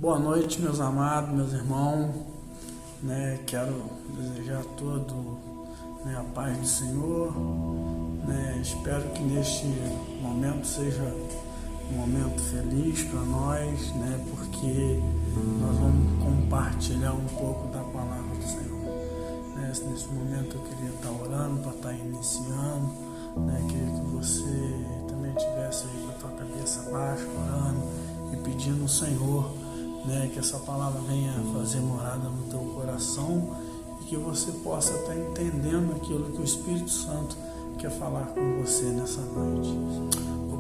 Boa noite, meus amados, meus irmãos. Quero desejar a todos a paz do Senhor. Espero que neste momento seja um momento feliz para nós, porque nós vamos compartilhar um pouco da palavra do Senhor. Nesse momento eu queria estar orando para estar iniciando. Queria que você também estivesse aí com a tua cabeça baixa, orando e pedindo ao Senhor que essa palavra venha fazer morada no teu coração e que você possa estar entendendo aquilo que o Espírito Santo quer falar com você nessa noite.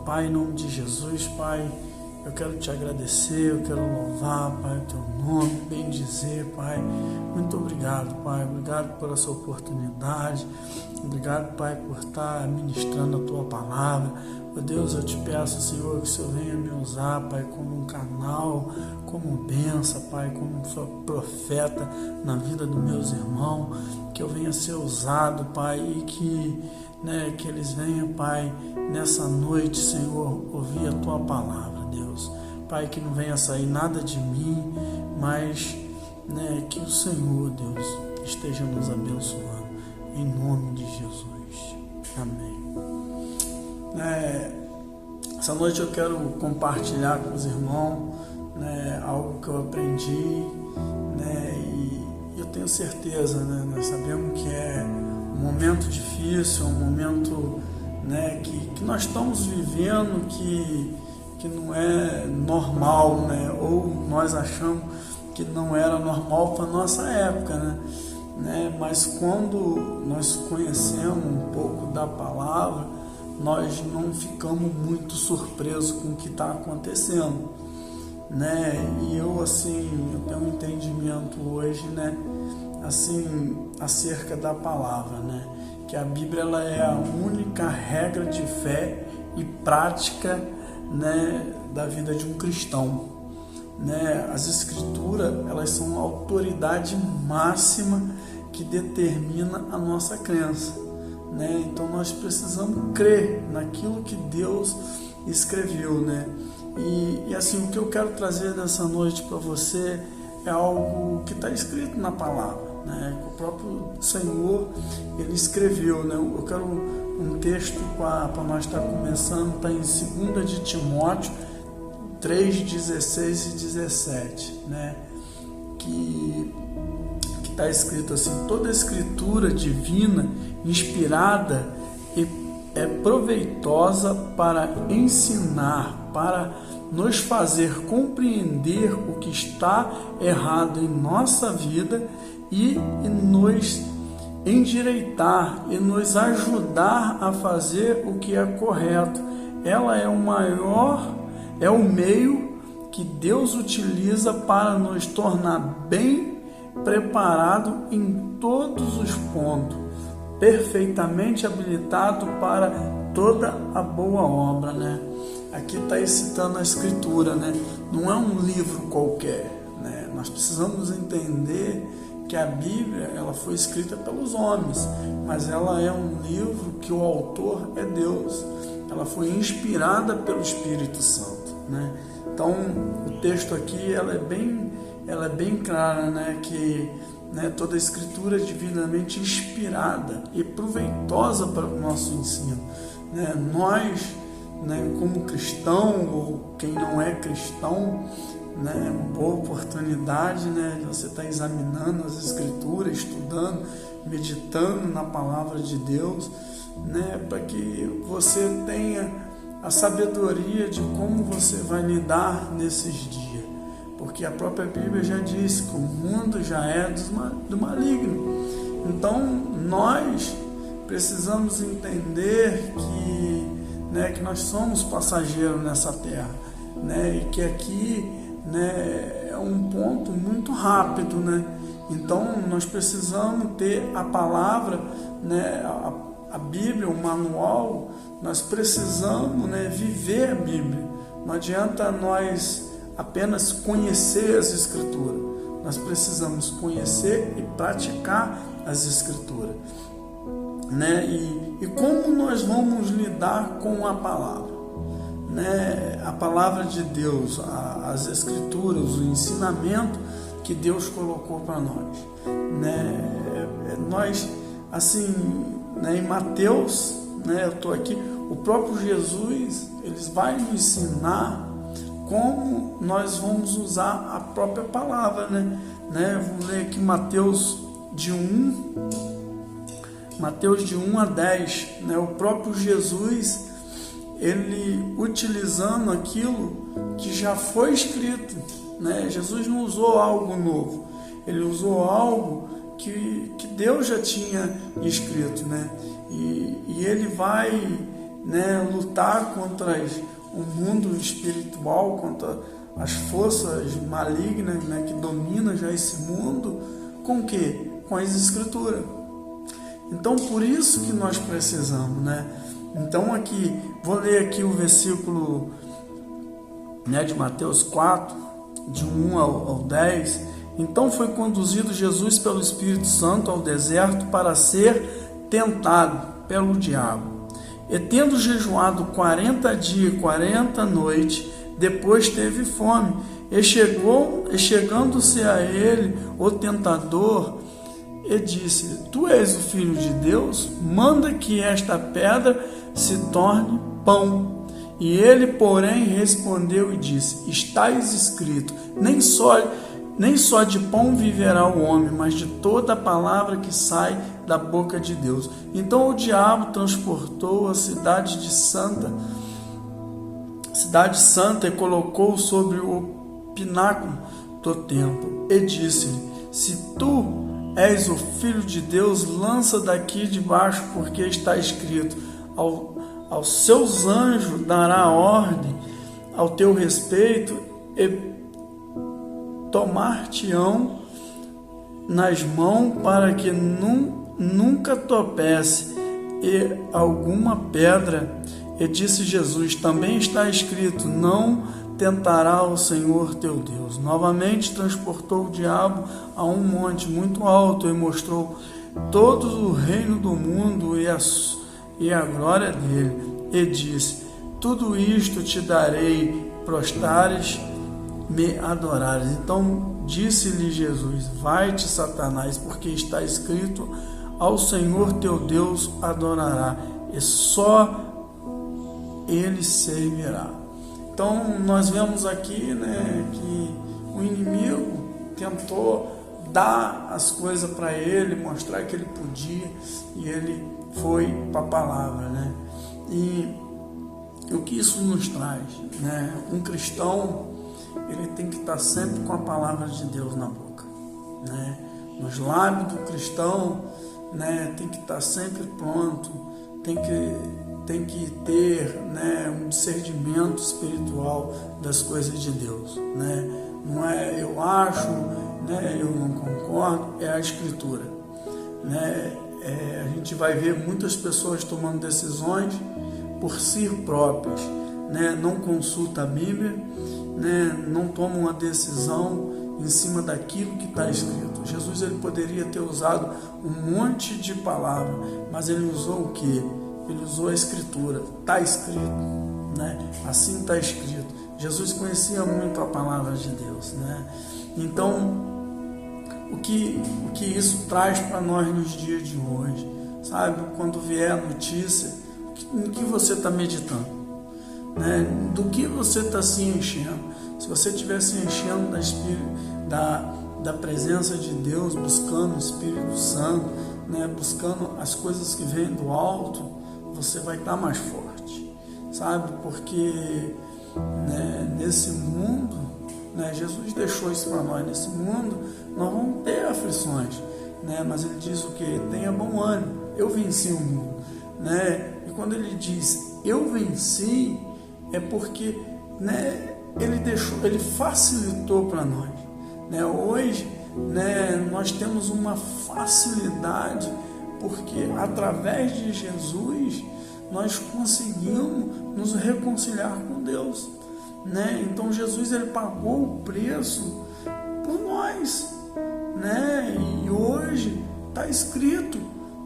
Pai, em nome de Jesus, Pai, eu quero te agradecer, eu quero louvar, Pai, o teu nome, bendizer, Pai. Muito obrigado, Pai. Obrigado por essa oportunidade. Obrigado, Pai, por estar ministrando a tua palavra. Ó Deus, eu te peço, Senhor, que o Senhor venha me usar, Pai, como um canal, como bênção, Pai, como profeta na vida dos meus irmãos. Que eu venha ser usado, Pai, e que eles venham, Pai, nessa noite, Senhor, ouvir a tua palavra, Deus. Pai, que não venha sair nada de mim, mas que o Senhor, Deus, esteja nos abençoando, em nome de Jesus. Amém. Essa noite eu quero compartilhar com os irmãos algo que eu aprendi, e eu tenho certeza, nós sabemos que é um momento difícil, um momento que nós estamos vivendo que não é normal, ou nós achamos que não era normal para a nossa época, mas quando nós conhecemos um pouco da palavra, nós não ficamos muito surpresos com o que está acontecendo, e eu tenho um entendimento hoje, acerca da palavra, que a Bíblia ela é a única regra de fé e prática, da vida de um cristão, As Escrituras, elas são a autoridade máxima que determina a nossa crença, Então nós precisamos crer naquilo que Deus escreveu, E o que eu quero trazer nessa noite para você é algo que está escrito na palavra, O próprio Senhor, Ele escreveu, Eu quero um texto para nós estar começando, está em 2 de Timóteo 3, 16 e 17, que está escrito assim: toda a escritura divina, inspirada, é proveitosa para ensinar, para nos fazer compreender o que está errado em nossa vida e nos endireitar e nos ajudar a fazer o que é correto. Ela é o meio que Deus utiliza para nos tornar bem preparado em todos os pontos, perfeitamente habilitado para toda a boa obra, Aqui está citando a Escritura, Não é um livro qualquer, Nós precisamos entender que a Bíblia ela foi escrita pelos homens, mas ela é um livro que o autor é Deus. Ela foi inspirada pelo Espírito Santo, Então o texto aqui ela é bem clara, que toda a Escritura é divinamente inspirada e proveitosa para o nosso ensino, Nós, como cristão ou quem não é cristão, é uma boa oportunidade, de você estar examinando as Escrituras, estudando, meditando na palavra de Deus, para que você tenha a sabedoria de como você vai lidar nesses dias, porque a própria Bíblia já diz que o mundo já é do maligno. Então nós precisamos entender que nós somos passageiros nessa terra, e que aqui é um ponto muito rápido, Então nós precisamos ter a palavra, a Bíblia, o manual. Nós precisamos viver a Bíblia. Não adianta nós apenas conhecer as Escrituras. Nós precisamos conhecer e praticar as Escrituras, E como nós vamos lidar com a palavra, né, a palavra de Deus, as escrituras, o ensinamento que Deus colocou para nós, né? Nós, assim, né, em Mateus, né, eu estou aqui, o próprio Jesus, ele vai nos ensinar como nós vamos usar a própria palavra, né? Vamos ler aqui Mateus de 1 a 10, né? O próprio Jesus, ele utilizando aquilo que já foi escrito, né? Jesus não usou algo novo, ele usou algo que Deus já tinha escrito, né? E ele vai, né, lutar contra o mundo espiritual, contra as forças malignas, né, que dominam já esse mundo, com o quê? Com as escrituras. Então, por isso que nós precisamos, né? Então, aqui, vou ler aqui o versículo, né, de Mateus 4, de 1 ao 10. Então foi conduzido Jesus pelo Espírito Santo ao deserto para ser tentado pelo diabo. E tendo jejuado 40 dias e 40 noites, depois teve fome. E chegando-se a ele o tentador, e disse: Tu és o Filho de Deus? Manda que esta pedra se torne pão. E ele, porém, respondeu e disse: Estais escrito, nem só de pão viverá o homem, mas de toda a palavra que sai da boca de Deus. Então o diabo transportou a cidade santa e colocou sobre o pináculo do templo e disse-lhe: Se tu és o Filho de Deus, lança daqui de baixo, porque está escrito: aos seus anjos dará ordem ao teu respeito e tomar-te-ão nas mãos para que nunca tropece e alguma pedra. E disse Jesus: Também está escrito: Não tentará o Senhor teu Deus. Novamente transportou o diabo a um monte muito alto e mostrou todo o reino do mundo e a glória dele. E disse: Tudo isto te darei, prostrares me adorares. Então disse-lhe Jesus: Vai-te, Satanás, porque está escrito: Ao Senhor teu Deus adorará, e só ele servirá. Então nós vemos aqui, né, que o inimigo tentou dar as coisas para ele, mostrar que ele podia, e ele foi para a palavra, né? E o que isso nos traz, né? Um cristão, ele tem que estar sempre com a palavra de Deus na boca, né? Nos lábios do cristão, né, tem que estar sempre pronto, tem que ter, né, um discernimento espiritual das coisas de Deus, né? Não é eu acho, né, eu não concordo, é a Escritura, né? A gente vai ver muitas pessoas tomando decisões por si próprias, né? Não consulta a Bíblia, né? Não toma uma decisão em cima daquilo que está escrito. Jesus, ele poderia ter usado um monte de palavras, mas ele usou o quê? Ele usou a Escritura. Está escrito, né? Assim está escrito. Jesus conhecia muito a palavra de Deus, né? Então, o que isso traz para nós nos dias de hoje, sabe? Quando vier a notícia, no que você está meditando, né? Do que você está se enchendo? Se você estiver se enchendo da presença de Deus, buscando o Espírito Santo, né? Buscando as coisas que vêm do alto, você vai estar mais forte, sabe? Porque, né, nesse mundo, né, Jesus deixou isso para nós. Nesse mundo nós vamos ter aflições, né? Mas ele diz o que? Tenha bom ânimo, eu venci o mundo, né? E quando ele diz eu venci, é porque, né, ele facilitou para nós, né? Hoje, né, nós temos uma facilidade, porque através de Jesus nós conseguimos nos reconciliar com Deus, né? Então Jesus, ele pagou o preço por nós, né? E hoje está escrito,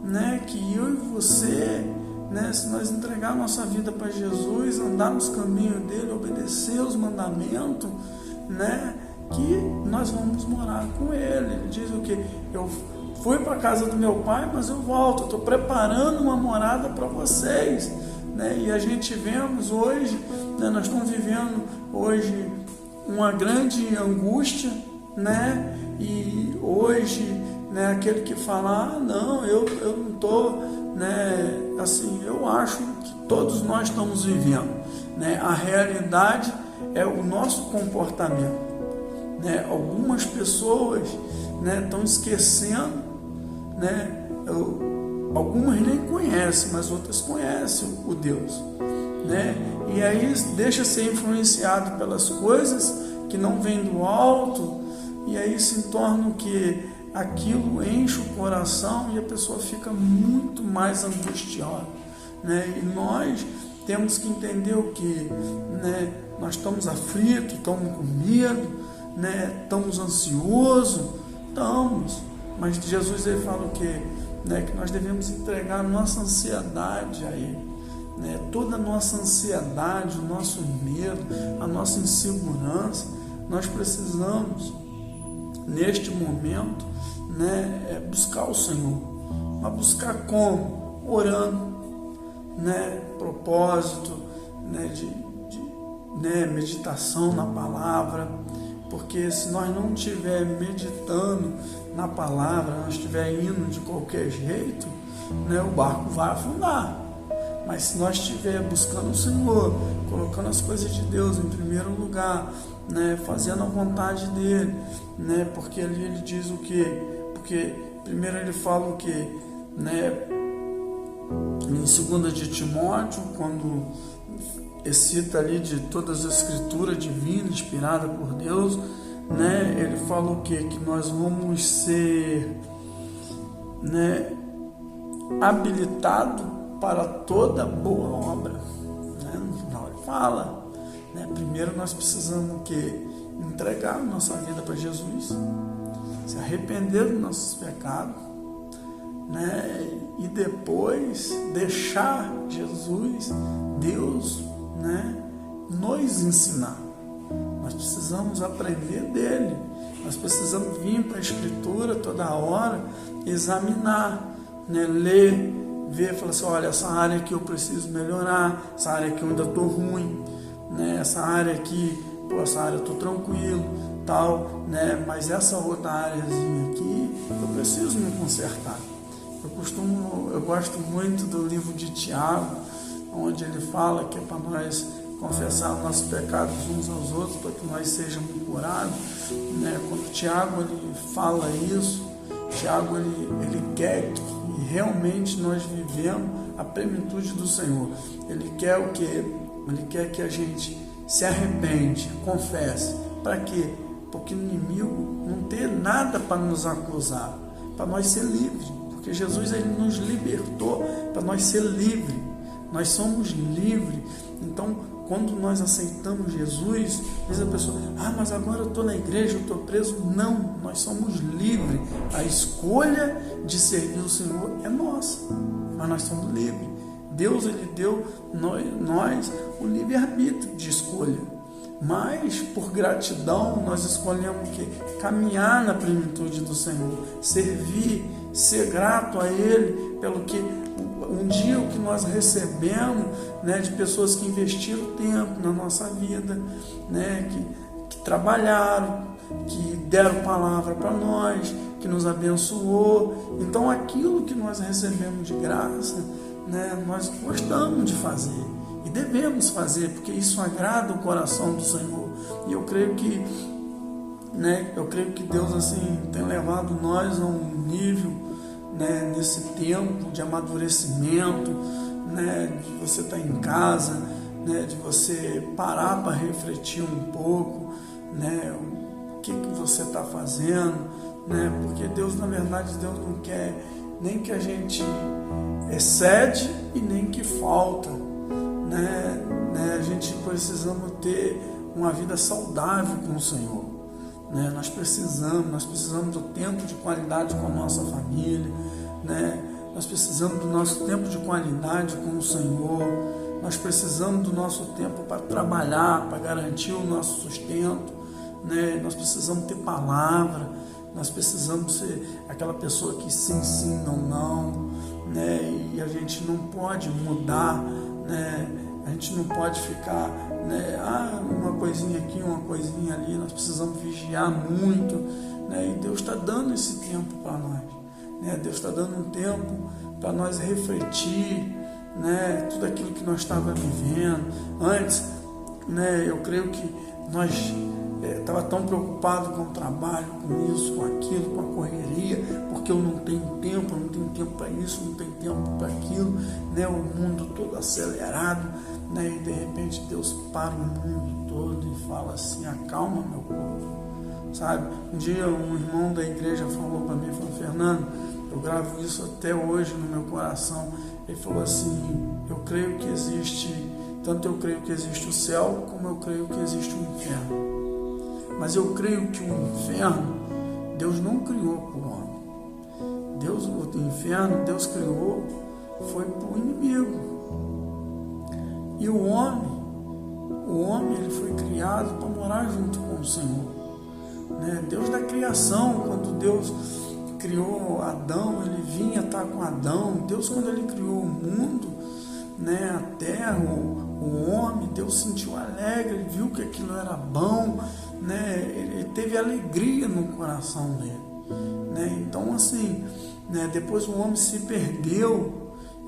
né, que eu e você, né, se nós entregar nossa vida para Jesus, andar nos caminhos dele, obedecer os mandamentos, né, que nós vamos morar com ele. Ele diz o que? Eu fui para a casa do meu pai, mas eu volto, estou preparando uma morada para vocês, né? E a gente vemos hoje, né, nós estamos vivendo hoje uma grande angústia, né? E hoje, né, aquele que fala, não, eu não estou, né, assim, eu acho que todos nós estamos vivendo, né? A realidade é o nosso comportamento, né? Algumas pessoas, né, estão esquecendo, né? Algumas nem conhecem, mas outras conhecem o Deus, né? E aí deixa ser influenciado pelas coisas que não vêm do alto, e aí se torna o que? Aquilo enche o coração e a pessoa fica muito mais angustiada, né? E nós temos que entender o que, né? Nós estamos aflitos, estamos com medo, né? Estamos ansiosos, estamos, mas Jesus ele fala o que, né? Que nós devemos entregar a nossa ansiedade a Ele, né? Toda a nossa ansiedade, o nosso medo, a nossa insegurança, nós precisamos neste momento, né, buscar o Senhor. Mas buscar como? Orando, né, propósito, né, né, meditação na palavra, porque se nós não estiver meditando na palavra, nós estiver indo de qualquer jeito, né, o barco vai afundar. Mas se nós estiver buscando o Senhor, colocando as coisas de Deus em primeiro lugar, né, fazendo a vontade dele, né, porque ali ele diz o que? Porque primeiro ele fala o que, né, em 2 de Timóteo, quando cita ali de todas as escrituras divinas, inspirada por Deus, né, ele fala o que? Que nós vamos ser, né, habilitados para toda boa obra, né? No final ele fala, né, primeiro nós precisamos o que? Entregar nossa vida para Jesus, se arrepender dos nossos pecados, né, e depois deixar Jesus, Deus, né, nos ensinar. Nós precisamos aprender dele, nós precisamos vir para a Escritura toda hora, examinar, né, ler, ver, falar assim, olha, essa área aqui eu preciso melhorar, essa área aqui eu ainda estou ruim, né, essa área aqui, pô, essa área eu estou tranquilo, tal, né, mas essa outra áreazinha aqui eu preciso me consertar. Eu gosto muito do livro de Tiago, onde ele fala que é para nós confessar nossos pecados uns aos outros, para que nós sejamos curados, né? Quando Tiago ele fala isso, Tiago ele quer que realmente nós vivemos a plenitude do Senhor. Ele quer o quê? Ele quer que a gente se arrepende, confesse. Para quê? Porque o inimigo não tem nada para nos acusar, para nós ser livres. Porque Jesus ele nos libertou para nós ser livres. Nós somos livres. Então, quando nós aceitamos Jesus, diz a pessoa, mas agora eu estou na igreja, eu estou preso. Não, nós somos livres. A escolha de servir o Senhor é nossa, mas nós somos livres. Deus ele deu nós o livre-arbítrio de escolha. Mas, por gratidão, nós escolhemos o quê? Caminhar na plenitude do Senhor, servir, ser grato a Ele pelo que um dia o que nós recebemos, né, de pessoas que investiram tempo na nossa vida, né, que trabalharam, que deram palavra para nós, que nos abençoou. Então aquilo que nós recebemos de graça, né, nós gostamos de fazer e devemos fazer, porque isso agrada o coração do Senhor. E eu creio que, né, Deus assim tem levado nós a um nível, né, nesse tempo de amadurecimento, né, de você estar em casa, né, de você parar para refletir um pouco, né, o que você está fazendo, né, porque Deus, na verdade, Deus não quer nem que a gente excede e nem que falta, né, a gente precisamos ter uma vida saudável com o Senhor, né, nós precisamos do tempo de qualidade com a nossa família, né, nós precisamos do nosso tempo de qualidade com o Senhor, nós precisamos do nosso tempo para trabalhar, para garantir o nosso sustento, né? Nós precisamos ter palavra, nós precisamos ser aquela pessoa que sim, sim, não, não, né? E a gente não pode mudar, né? A gente não pode ficar, né? Uma coisinha aqui, uma coisinha ali. Nós precisamos vigiar muito, né? E Deus está dando esse tempo para nós, né? Deus está dando um tempo para nós refletir, né? Tudo aquilo que nós estávamos vivendo antes, né? Eu creio que nós estava tão preocupado com o trabalho, com isso, com aquilo, com a correria, porque eu não tenho tempo para isso, não tenho tempo para aquilo, né? O mundo todo acelerado, né? E de repente Deus para o mundo todo e fala assim: acalma, meu povo, sabe? Um dia um irmão da igreja falou para mim, falou: Fernando, eu gravo isso até hoje no meu coração. Ele falou assim: eu creio que existe, tanto eu creio que existe o céu, como eu creio que existe o inferno. Mas eu creio que o inferno, Deus não criou para o homem. O inferno, Deus criou, foi para o inimigo. E o homem ele foi criado para morar junto com o Senhor, né? Deus da criação, quando Deus criou Adão, ele vinha estar com Adão. Deus, quando ele criou o mundo, né, a terra, o homem, Deus sentiu alegre, ele viu que aquilo era bom, né? Ele teve alegria no coração dele, né? Então assim, né, depois o homem se perdeu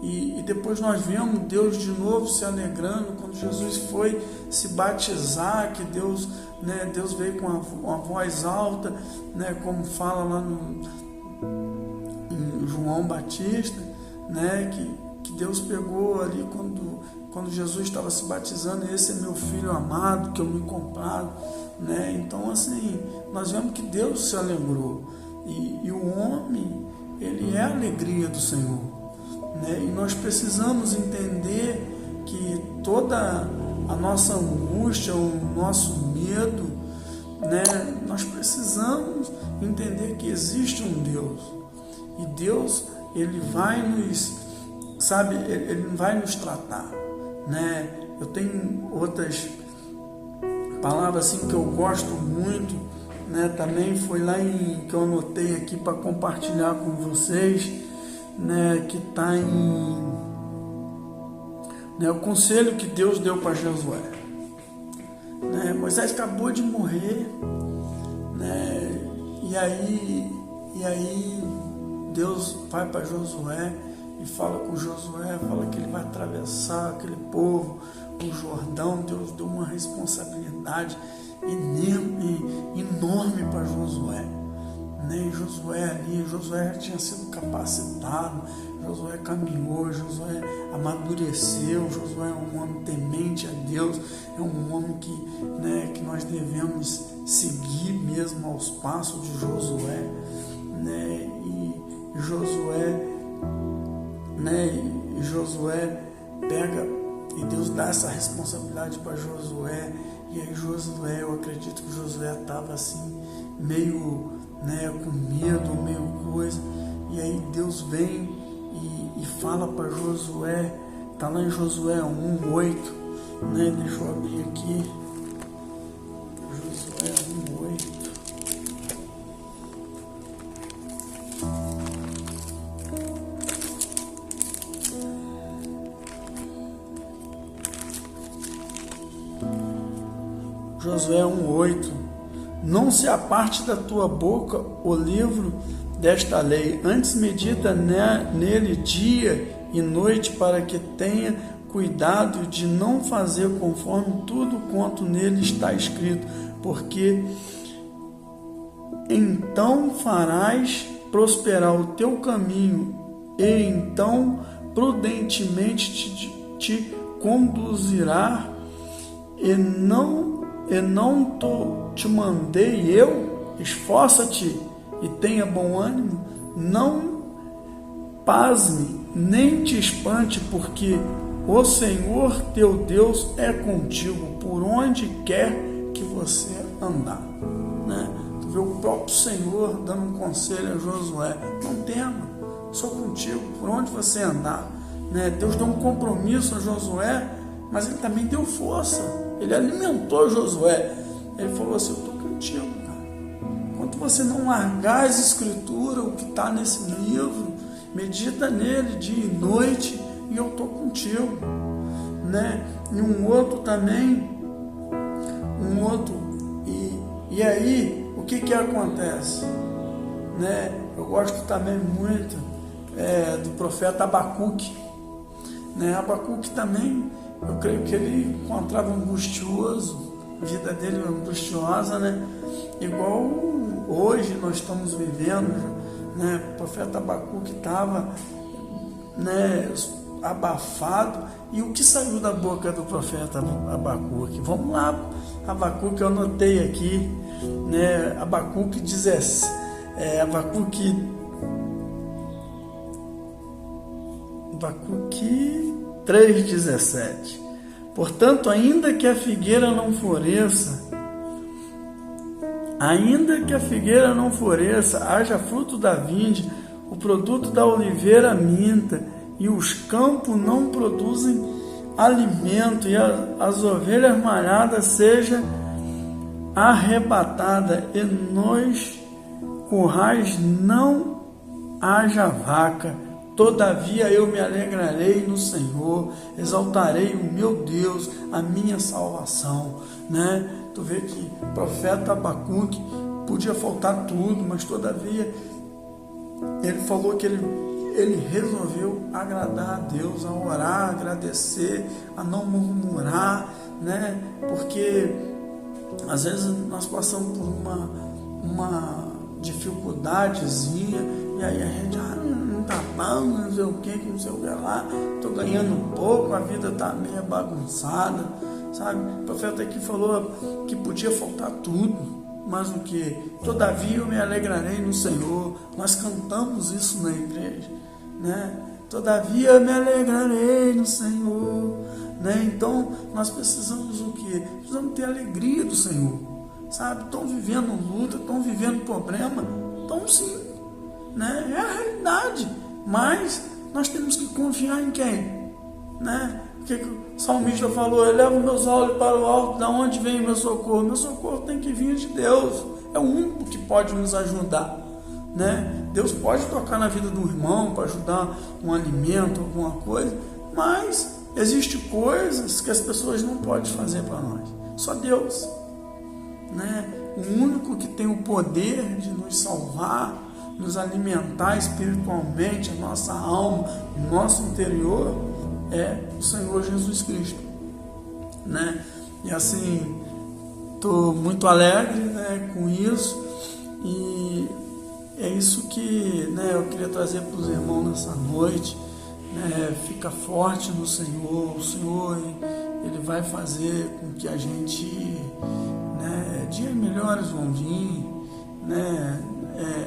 e depois nós vemos Deus de novo se alegrando quando Jesus foi se batizar, que Deus, né, Deus veio com uma voz alta, né, como fala lá em João Batista, né, que Deus pegou ali quando Jesus estava se batizando: esse é meu filho amado, que eu me comprado, né? Então assim, nós vemos que Deus se alegrou, e o homem, ele é a alegria do Senhor, né? E nós precisamos entender que toda a nossa angústia, o nosso medo, né? Nós precisamos entender que existe um Deus, e Deus, ele vai nos, sabe, ele vai nos tratar, né? Eu tenho outras palavras assim que eu gosto muito, né? Também foi lá que eu anotei aqui para compartilhar com vocês, né? Que está né, o conselho que Deus deu para Josué, né? Moisés acabou de morrer, né? E aí Deus vai para Josué e fala com Josué, fala que ele vai atravessar aquele povo, o Jordão. Deus deu uma responsabilidade enorme para Josué, né? E Josué já tinha sido capacitado, Josué caminhou, Josué amadureceu. Josué é um homem temente a Deus, é um homem que, né, que nós devemos seguir mesmo aos passos de Josué, né? E Josué pega, e Deus dá essa responsabilidade para Josué. E aí Josué, eu acredito que Josué estava assim, meio, né, com medo, meio coisa. E aí Deus vem e fala para Josué, está lá em Josué 1:8, né? Deixa eu abrir aqui, Josué 1:8. Josué 1:8: não se aparte da tua boca o livro desta lei, antes medita nele dia e noite, para que tenha cuidado de não fazer conforme tudo quanto nele está escrito, porque então farás prosperar o teu caminho, e então prudentemente te conduzirá. E não te mandei eu? Esforça-te e tenha bom ânimo, não pasme, nem te espante, porque o Senhor teu Deus é contigo por onde quer que você andar, né? Tu vê o próprio Senhor dando um conselho a Josué: não tema, sou contigo por onde você andar. Né? Deus deu um compromisso a Josué, mas ele também deu força, ele alimentou Josué. Ele falou assim: eu estou contigo, cara. Enquanto você não largar as escrituras, o que está nesse livro, medita nele dia e noite, e eu estou contigo. Né? E um outro também, e aí, o que acontece? Né? Eu gosto também muito do profeta Abacuque. Né? Abacuque também, eu creio que ele encontrava angustioso, a vida dele angustiosa, né? Igual hoje nós estamos vivendo, né? O profeta Abacuque estava, né, abafado. E o que saiu da boca do profeta Abacuque? Vamos lá, Abacuque, eu anotei aqui, né? Abacuque 3,17. Portanto, ainda que a figueira não floresça, haja fruto da vinde, o produto da oliveira minta, e os campos não produzem alimento, e as ovelhas malhadas sejam arrebatadas, e nos currais não haja vaca. Todavia eu me alegrarei no Senhor, exaltarei o meu Deus, a minha salvação. Né? Tu vê que o profeta Abacuque podia faltar tudo, mas todavia ele falou que ele resolveu agradar a Deus, a orar, a agradecer, a não murmurar, né? Porque às vezes nós passamos por uma dificuldadezinha, e aí a gente não tá bom, não sei o que não sei o que lá, tô ganhando pouco, a vida tá meio bagunçada, sabe? O profeta aqui falou que podia faltar tudo, mas o que? Todavia eu me alegrarei no Senhor. Nós cantamos isso na igreja, né? Todavia eu me alegrarei no Senhor, né? Então nós precisamos o quê? Precisamos ter alegria do Senhor, sabe? Estão vivendo luta, estão vivendo problema, estão sim, né? É a realidade, mas nós temos que confiar em quem? Né? O que o salmista falou? Eu levo meus olhos para o alto, da onde vem o meu socorro? Meu socorro tem que vir de Deus, é o único que pode nos ajudar, né? Deus pode tocar na vida do irmão para ajudar um alimento, alguma coisa, mas existem coisas que as pessoas não podem fazer para nós, só Deus, né? O único que tem o poder de nos salvar, nos alimentar espiritualmente, a nossa alma, o nosso interior, é o Senhor Jesus Cristo, né? E assim, estou muito alegre, né, com isso, e é isso que, né, eu queria trazer para os irmãos nessa noite, né? Fica forte no Senhor, o Senhor, Ele vai fazer com que a gente, né, dias melhores vão vir, né?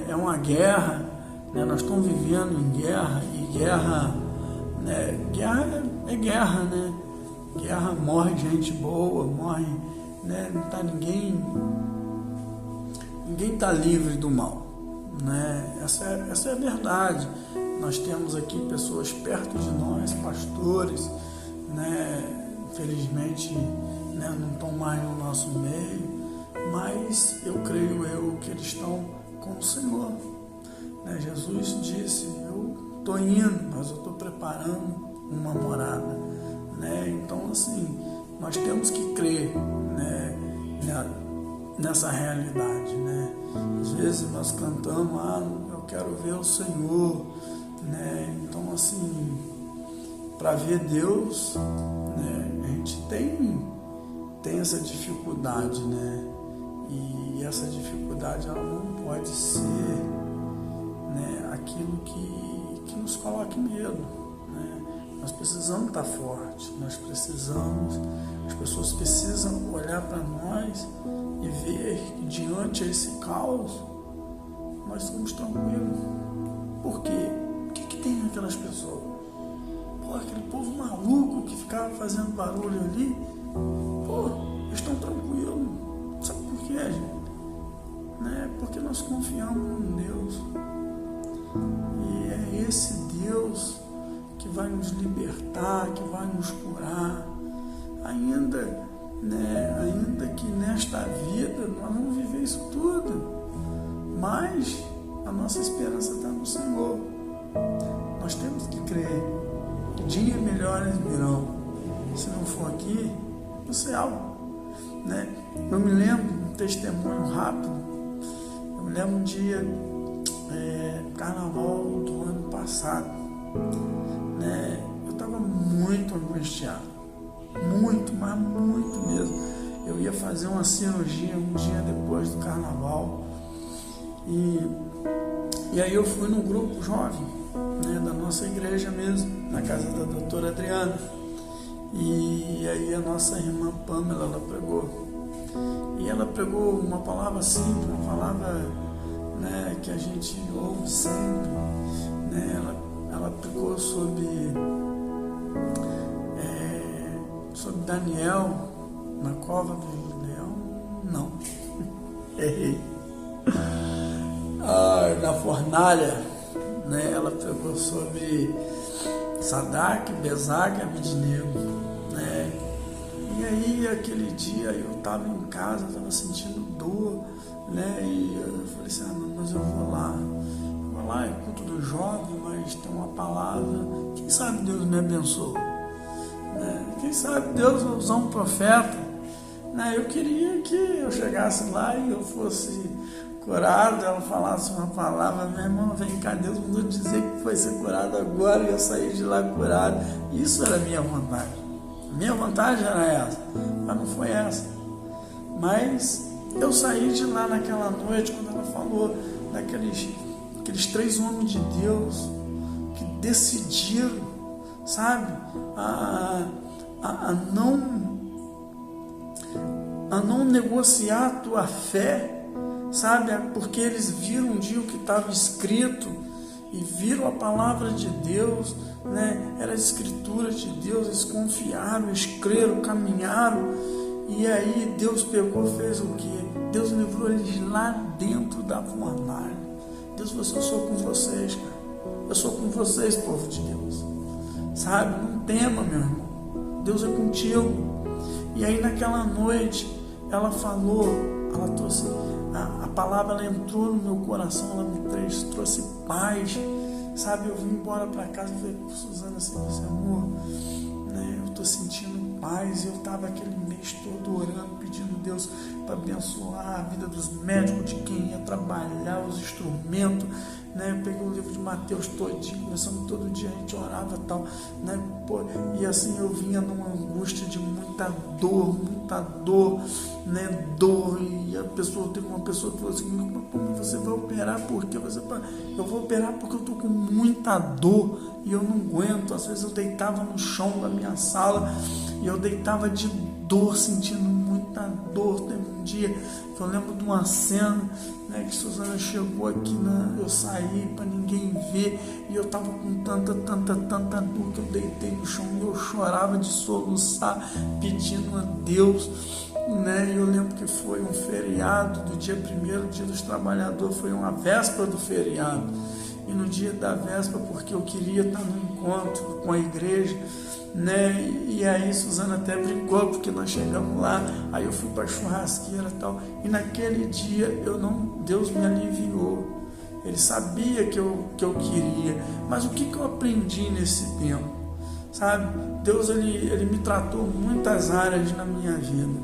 É uma guerra, né? Nós estamos vivendo em guerra, e guerra, né? Guerra é guerra, né? Guerra morre gente boa, morre, né? Não tá ninguém está livre do mal, né? Essa é a verdade. Nós temos aqui pessoas perto de nós, pastores, né? Infelizmente, né, não estão mais no nosso meio, mas eu creio que eles estão com o Senhor, né? Jesus disse: eu estou indo, mas eu estou preparando uma morada, né? Então assim, nós temos que crer, né, nessa realidade, né? Às vezes nós cantamos: eu quero ver o Senhor, né? Então assim, para ver Deus, né, a gente tem essa dificuldade, né? E essa dificuldade, ela não pode ser, né, aquilo que nos coloque medo, né? Nós precisamos estar fortes, as pessoas precisam olhar para nós e ver que diante desse caos nós estamos tranquilos. Por quê? O que tem naquelas pessoas? Aquele povo maluco que ficava fazendo barulho ali, eles estão tranquilos. Sabe por quê, gente? Né? Porque nós confiamos em Deus. E é esse Deus que vai nos libertar, que vai nos curar, ainda que nesta vida nós vamos viver isso tudo, mas a nossa esperança está no Senhor. Nós temos que crer que dias melhores virão, se não for aqui, no céu, né? Eu me lembro, um testemunho rápido, eu me lembro um dia, carnaval do ano passado, né? Eu estava muito angustiado, muito, mas muito mesmo. Eu ia fazer uma cirurgia um dia depois do carnaval e aí eu fui num grupo jovem, né, da nossa igreja mesmo, na casa da doutora Adriana, e aí a nossa irmã Pamela, ela pregou uma palavra simples, uma palavra, né, que a gente ouve sempre, né? Ela pregou sobre Daniel na cova do leão, não, errei, na fornalha, né? Ela pregou sobre Sadraque, Mesaque e Abednego, né? E aí aquele dia eu estava em casa, estava sentindo dor, né? E eu falei assim, mas eu vou lá, é culto do jovem, mas tem uma palavra, quem sabe Deus me abençoa, né? Quem sabe Deus vai usar um profeta, né? Eu queria que eu chegasse lá e eu fosse curado, ela falasse uma palavra, meu irmão, vem cá, Deus mandou dizer que vai ser curado agora, e eu saí de lá curado. Isso era a minha vontade. A minha vontade era essa, mas não foi essa. Mas eu saí de lá naquela noite, quando ela falou daqueles 3 homens de Deus que decidiram, sabe, a não negociar a tua fé, sabe, porque eles viram um dia o que estava escrito e viram a palavra de Deus, né? Era a escritura de Deus, eles confiaram, eles creram, caminharam, e aí Deus pegou, fez o quê? Deus livrou eles lá dentro da fornalha. Deus falou assim, eu sou com vocês, cara, eu sou com vocês, povo de Deus, sabe, não tema, meu irmão, Deus é contigo. E aí naquela noite ela falou, ela trouxe a palavra, ela entrou no meu coração, ela me trouxe paz, sabe? Eu vim embora para casa e falei com Suzana assim, amor, né, eu estou sentindo paz. Eu estava aquele mês todo orando, pedindo a Deus para abençoar a vida dos médicos, de quem ia trabalhar, os instrumentos, né? Eu peguei o livro de Mateus todinho, começamos todo dia, a gente orava e tal, né? E assim eu vinha numa angústia de muita dor, né? Dor, e teve uma pessoa que falou assim, como você vai operar? Porque eu vou operar porque eu estou com muita dor e eu não aguento. Às vezes eu deitava no chão da minha sala e eu deitava de dor, sentindo muita dor. Teve um dia que eu lembro de uma cena, né, que Suzana chegou aqui, eu saí para ninguém ver, e eu estava com tanta dor que eu deitei no chão e eu chorava de soluçar, pedindo a Deus, né? E eu lembro que foi um feriado do dia 1º, dia dos trabalhadores, foi uma véspera do feriado, e no dia da véspera, porque eu queria estar no encontro com a igreja, né? E aí Suzana até brincou, porque nós chegamos lá, aí eu fui para a churrasqueira e tal, e naquele dia Deus me aliviou. Ele sabia que eu queria, mas o que eu aprendi nesse tempo, sabe? Deus ele me tratou muitas áreas na minha vida,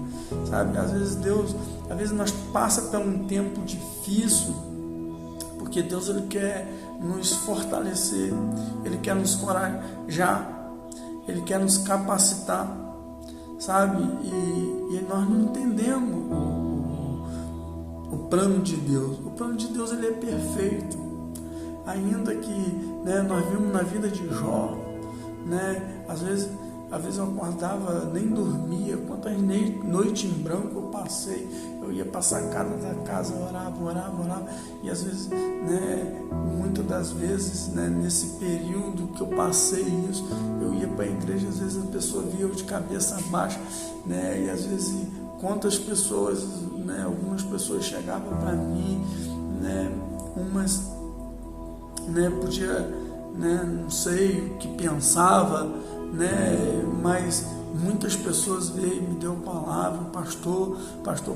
sabe? Às vezes nós passa por um tempo difícil, porque Deus ele quer nos fortalecer, ele quer nos encorajar, ele quer nos capacitar, sabe? E nós não entendemos o plano de Deus. O plano de Deus ele é perfeito. Ainda que, né, nós vimos na vida de Jó, né? Às vezes eu acordava, nem dormia. Quantas noites em branco eu passei. Eu ia para a sacada da casa, orava. E às vezes, né, muitas das vezes, né, nesse período que eu passei isso, eu ia para a igreja, às vezes a pessoa via eu de cabeça baixa, né? E às vezes quantas pessoas, né, algumas pessoas chegavam para mim, né, umas, né, podia, né, não sei o que pensava, né, mas muitas pessoas veio e me deu palavra. O pastor,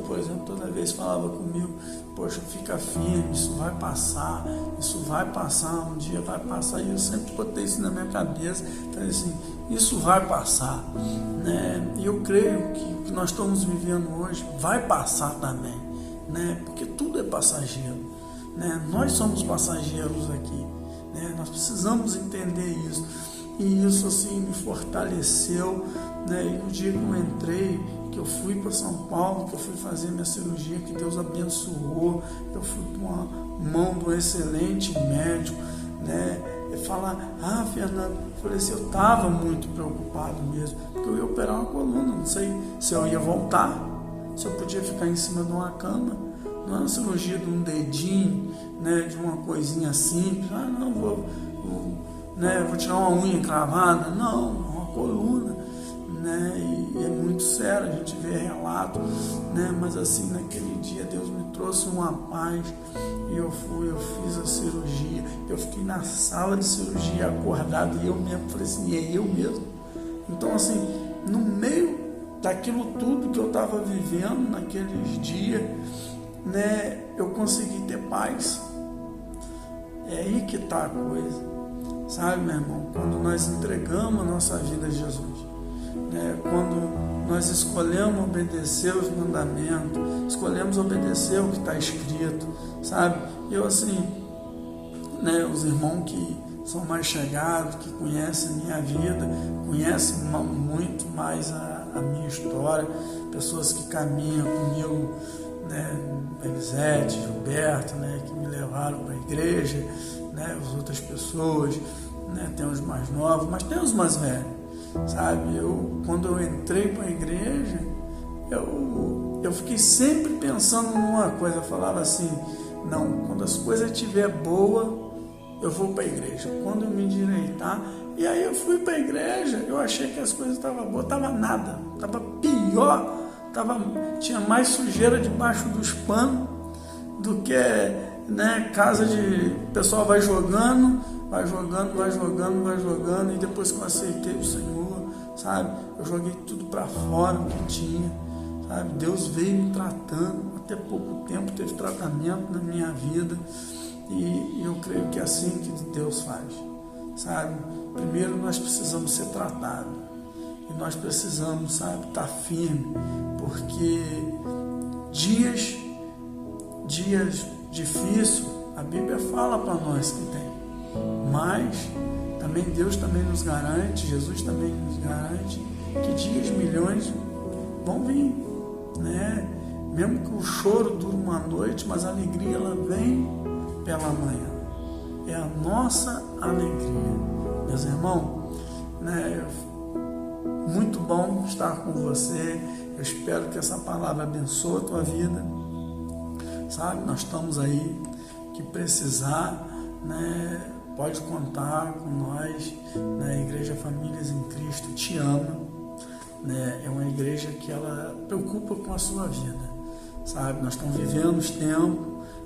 por exemplo, toda vez falava comigo: poxa, fica firme, isso vai passar, um dia vai passar. E eu sempre botei isso na minha cabeça, falei assim: isso vai passar, né? E eu creio que o que nós estamos vivendo hoje vai passar também, né? Porque tudo é passageiro, né? Nós somos passageiros aqui, né? Nós precisamos entender isso. E isso assim me fortaleceu, né? E no dia que eu entrei, que eu fui para São Paulo, que eu fui fazer minha cirurgia, que Deus abençoou, eu fui com a mão do excelente médico, né? E falar: Fernando, eu falei assim, eu estava muito preocupado mesmo, porque eu ia operar uma coluna, não sei se eu ia voltar, se eu podia ficar em cima de uma cama. Não é uma cirurgia de um dedinho, né? De uma coisinha simples. Não, vou tirar uma unha encravada. Não, uma coluna, né? E é muito sério, a gente vê relato, né? Mas assim, naquele dia Deus me trouxe uma paz, e eu fiz a cirurgia, eu fiquei na sala de cirurgia acordado, e eu mesmo falei assim: é eu mesmo? Então assim, no meio daquilo tudo que eu estava vivendo naqueles dias, né, eu consegui ter paz. É aí que está a coisa. Sabe, meu irmão, quando nós entregamos a nossa vida a Jesus, né, quando nós escolhemos obedecer os mandamentos, escolhemos obedecer o que está escrito, sabe? Eu assim, né, os irmãos que são mais chegados, que conhecem minha vida, conhecem muito mais a minha história, pessoas que caminham comigo, né, Elisete, Gilberto, né, que me levaram para a igreja, né, as outras pessoas, né, tem os mais novos, mas tem os mais velhos, sabe? Quando eu entrei para a igreja, eu fiquei sempre pensando numa coisa, eu falava assim: não, quando as coisas estiver boa, eu vou para a igreja. Quando eu me endireitar, e aí eu fui para a igreja, eu achei que as coisas estavam boas, estava nada, estava pior, tinha mais sujeira debaixo dos panos do que, né, casa de... O pessoal vai jogando, e depois que eu aceitei o Senhor, sabe, eu joguei tudo para fora o que tinha, sabe? Deus veio me tratando, até pouco tempo teve tratamento na minha vida, e eu creio que é assim que Deus faz, sabe? Primeiro nós precisamos ser tratados, e nós precisamos, sabe, estar firme, porque dias difíceis, a Bíblia fala para nós que tem, mas também Deus também nos garante, Jesus também nos garante que dias milhões vão vir, né? Mesmo que o choro dure uma noite, mas a alegria ela vem pela manhã. É a nossa alegria, meus irmãos, né? Muito bom estar com você. Eu espero que essa palavra abençoe a tua vida, sabe? Nós estamos aí, que precisar, né? Pode contar com nós, né? A Igreja Famílias em Cristo te ama, né? É uma igreja que ela preocupa com a sua vida, sabe? Nós estamos vivendo os tempos,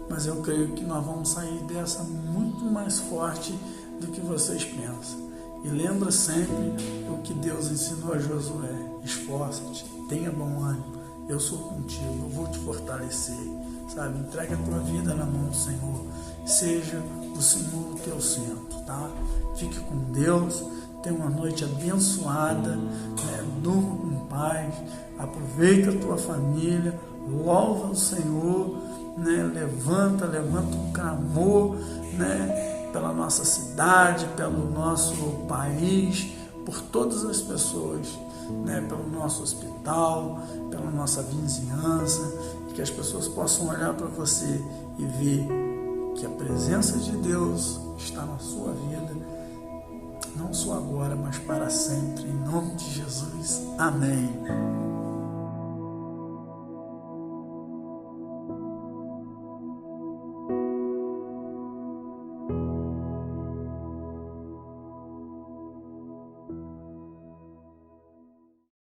mas eu creio que nós vamos sair dessa muito mais forte do que vocês pensam. E lembra sempre o que Deus ensinou a Josué: esforça-te, tenha bom ânimo, eu sou contigo, eu vou te fortalecer, sabe? Entrega a tua vida na mão do Senhor, seja o Senhor o teu centro, tá? Fique com Deus, tenha uma noite abençoada, né? Durma com paz, aproveita a tua família, louva o Senhor, né? Levanta um clamor, né? Pela nossa cidade, pelo nosso país, por todas as pessoas, né? Pelo nosso hospital, pela nossa vizinhança, que as pessoas possam olhar para você e ver que a presença de Deus está na sua vida, não só agora, mas para sempre, em nome de Jesus. Amém.